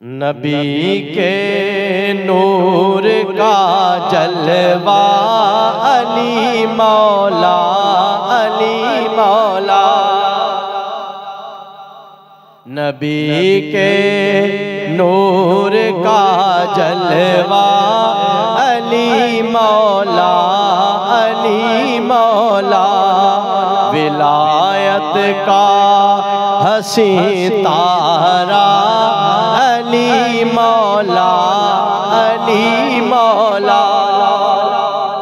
नबी के नूर का जलवा अली मौला, अली मौला। नबी के नूर का जलवा अली मौला, अली मौला। विलायत का हसी तारा अली मौला, अली मौला।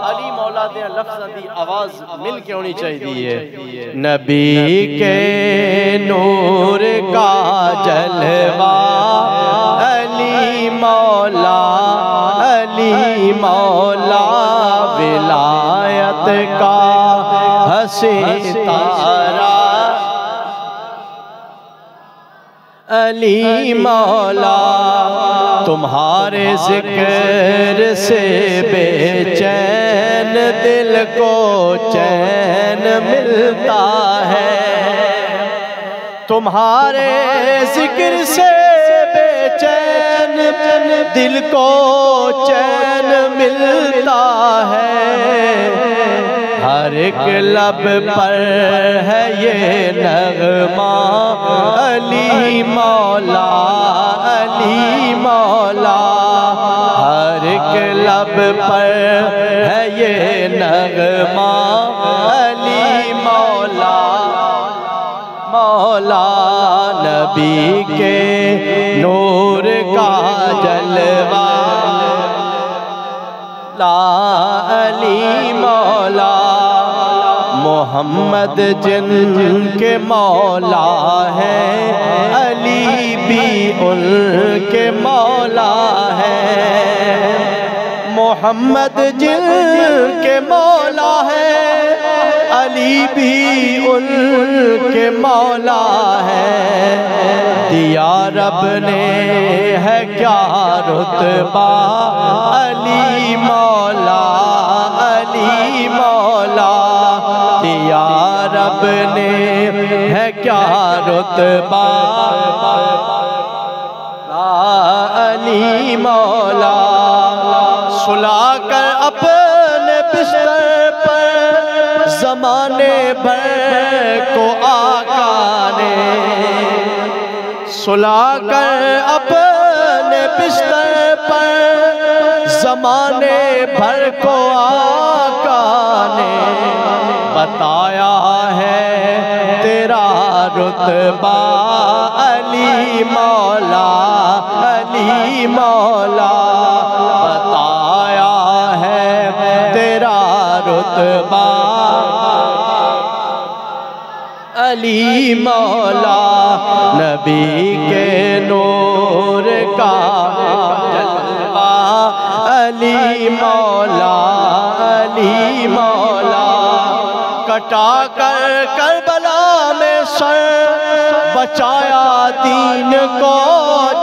अली मौला दे लफ्ज़ दी आवाज़ मिल के होनी चाहिए। नबी के नूर का जलवा अली मौला, अली मौला। विलायत का हसी तारा अली मौला। तुम्हारे जिक्र से बेचैन दिल को चैन मिलता है। तुम्हारे जिक्र से बेचैन दिल को चैन मिलता है। हर एक लब पर है ये नगमा अली मौला, अली मौला। हर एक लब पर है ये नगमा अली मौला, मौला। नबी के नूर का जलवा ला अली मौला। मोहम्मद जिनके मौला है, अली भी उनके मौला है। मोहम्मद जिनके मौला है, अली भी उनके मौला है। दिया रब ने है क्या रुतबा अली मौला, अली मौला। दिया रब ने है क्या रुतबा अली मौला। सुलाकर अपने बिस्तर पर ज़माने भर को आका ने, सुलाकर अपने बिस्तर पर ज़माने भर को आका ने बताया है तेरा रुतबा अली मौला, अली मौला। बताया है तेरा रुतबा अली मौला। नबी के नूर का जलवा अली मौला, अली मौला। कटा कर करबला में सर बचाया दीन को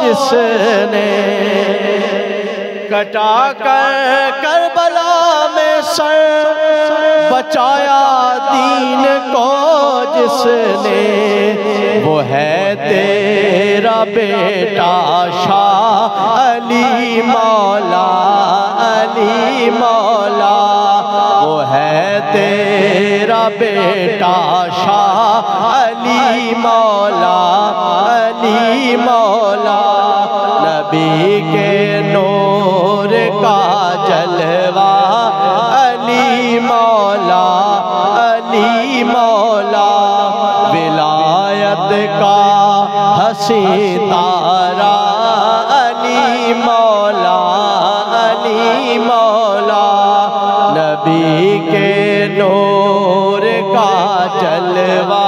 जिसने। कटा कर करबला में सर बचाया दीन को जिसने। वो है तेरा बेटा शाह अली मौला, अली मौला। वो है तेरा बेटा शाह अली मौला, अली मौला। नबी के नूर का जलवा अली मौला, अली मौला। विलायत का हसी तारा अली मौला, अली मौला। नबी के नूर का जलवा